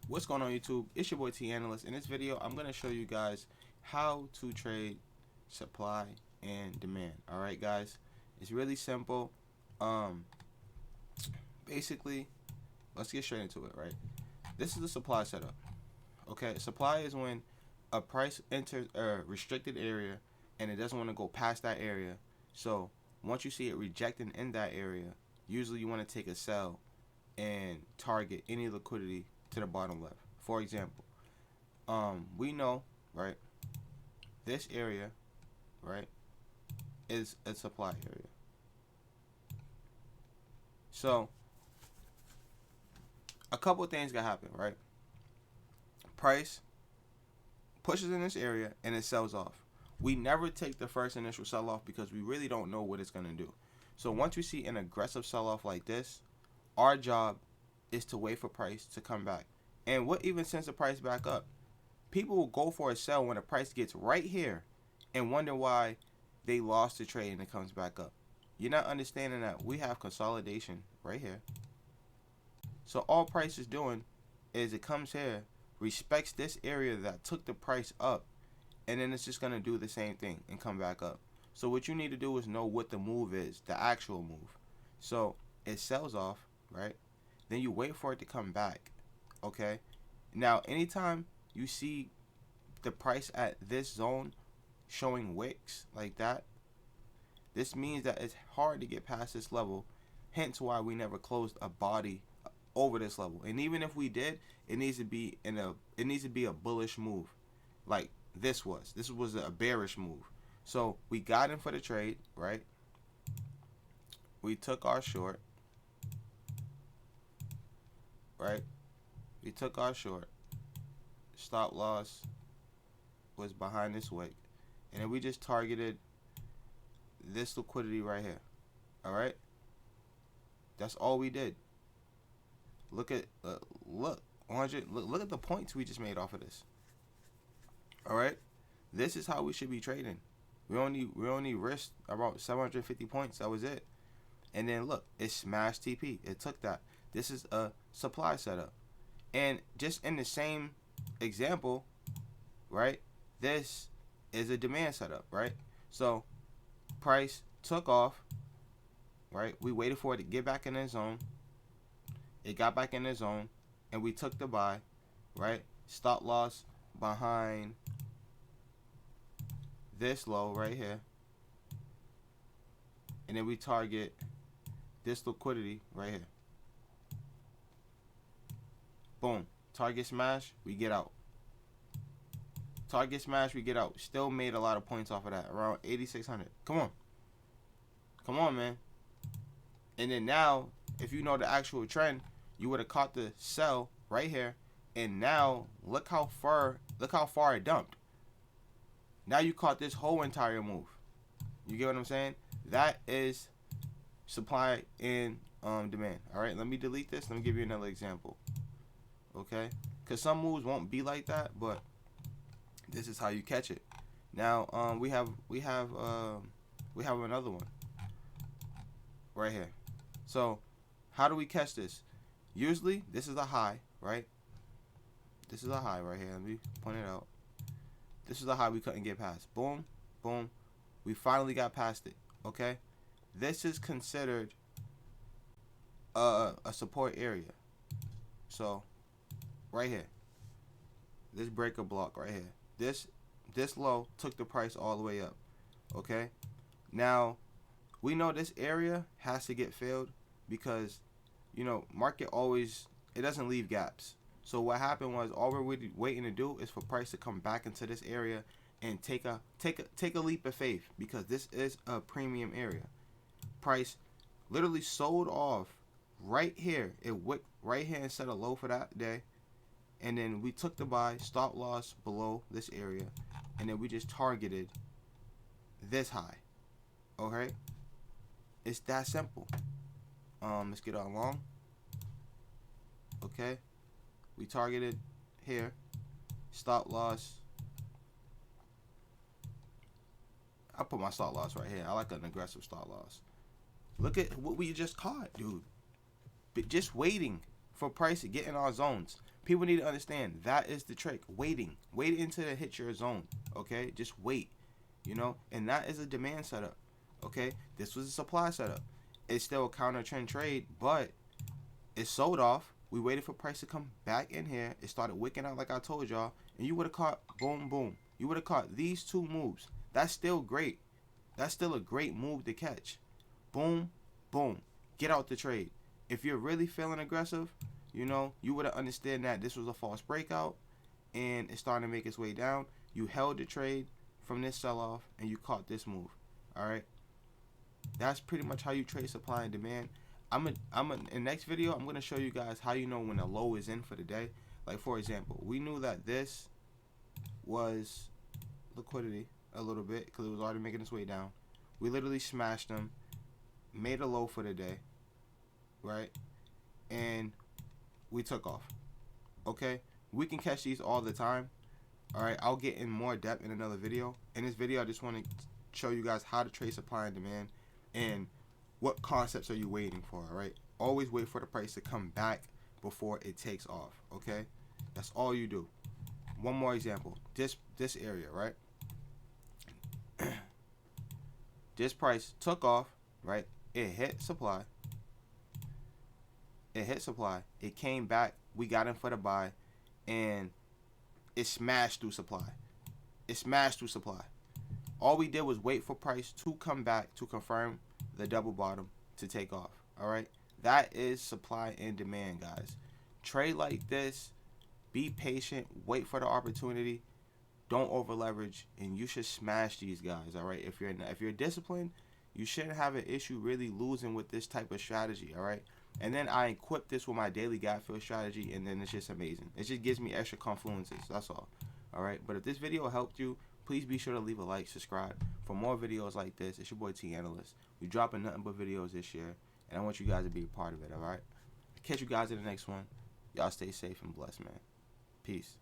What's going on YouTube? It's your boy T Analyst. In this video, I'm going to show you guys how to trade supply and demand. Alright guys, it's really simple. Basically, let's get straight into it, right? This is the supply setup. Okay, supply is when a price enters a restricted area and it doesn't want to go past that area. So once you see it rejecting in that area, usually you want to take a sell and target any liquidity to the bottom left. For example, we know, right, this area, right, is a supply area. So a couple of things can happen, right? Price pushes in this area and it sells off. We never take the first initial sell off because we really don't know what it's going to do. So once we see an aggressive sell off like this, our job is to wait for price to come back. And what even sends the price back up? People will go for a sell when the price gets right here and wonder why they lost the trade and it comes back up. You're not understanding that we have consolidation right here. So all price is doing is it comes here, respects this area that took the price up, and then it's just going to do the same thing and come back up. So what you need to do is know what the move is, the actual move. So it sells off, right? Then you wait for it to come back, okay? Now, anytime you see the price at this zone showing wicks like that, this means that it's hard to get past this level, hence why we never closed a body over this level. And even if we did, it needs to be a bullish move like this was. This was a bearish move. So we got in for the trade, right? We took our short, right? We took our short. Stop loss was behind this wick. And then we just targeted this liquidity right here. Alright? That's all we did. Look at look 100 look at the points we just made off of this. Alright? This is how we should be trading. We only risked about 750 points. That was it. And then look, it smashed TP. It took that. This is a supply setup. And just in the same example, right? This is a demand setup, right? So price took off, right? We waited for it to get back in the zone. It got back in the zone and we took the buy, right? Stop loss behind this low right here. And then we target this liquidity right here. Boom. Target smash, we get out. Target smash, we get out. Still made a lot of points off of that. Around 8,600. Come on. Come on, man. And then now, if you know the actual trend, you would have caught the sell right here. And now, look how far it dumped. Now you caught this whole entire move. You get what I'm saying? That is supply and demand. All right, let me delete this. Let me give you another example. Okay, because some moves won't be like that, but this is how you catch it. Now we have another one right here. So how do we catch this? Usually this is a high, right? This is a high right here. Let me point it out. This is a high we couldn't get past. Boom, boom. We finally got past it. Okay, this is considered a support area. So right here, this breaker block right here, this low took the price all the way up. Okay, now we know this area has to get filled because, you know, market always, it doesn't leave gaps. So what happened was, all we're waiting to do is for price to come back into this area and take a leap of faith, because this is a premium area. Price literally sold off right here. It went right here and set a low for that day. And then we took the buy, stop loss below this area, and then we just targeted this high. Okay? It's that simple. Let's get on long. Okay? We targeted here. Stop loss. I put my stop loss right here. I like an aggressive stop loss. Look at what we just caught, dude. Just waiting for price to get in our zones. People need to understand that is the trick. Wait until it hits your zone. Okay, just wait. And that is a demand setup. Okay, this was a supply setup. It's still a counter trend trade, but it sold off. We waited for price to come back in here. It started wicking out like I told y'all, and you would have caught boom, boom. You would have caught these two moves. That's still great. That's still a great move to catch. Boom, boom. Get out the trade. If you're really feeling aggressive, you would have understood that this was a false breakout, and it's starting to make its way down. You held the trade from this sell-off, and you caught this move. All right. That's pretty much how you trade supply and demand. In the next video, I'm gonna show you guys how you know when a low is in for the day. Like, for example, we knew that this was liquidity a little bit because it was already making its way down. We literally smashed them, made a low for the day, right? And we took off. Okay, we can catch these all the time. All right, I'll get in more depth in another video. In this video, I just want to show you guys how to trade supply and demand and what concepts are you waiting for. All right, always wait for the price to come back before it takes off. Okay, that's all you do. One more example. This area, right? This price took off, right? It hit supply. It came back. We got in for the buy, and it smashed through supply. All we did was wait for price to come back to confirm the double bottom to take off. All right, that is supply and demand, guys. Trade like this. Be patient. Wait for the opportunity. Don't over leverage, and you should smash these guys. All right, if you're disciplined, you shouldn't have an issue really losing with this type of strategy. All right. And then I equip this with my daily gap fill strategy, and then it's just amazing. It just gives me extra confluences. That's all. All right. But if this video helped you, please be sure to leave a like, subscribe for more videos like this. It's your boy T Analyst. We're dropping nothing but videos this year, and I want you guys to be a part of it. All right. Catch you guys in the next one. Y'all stay safe and blessed, man. Peace.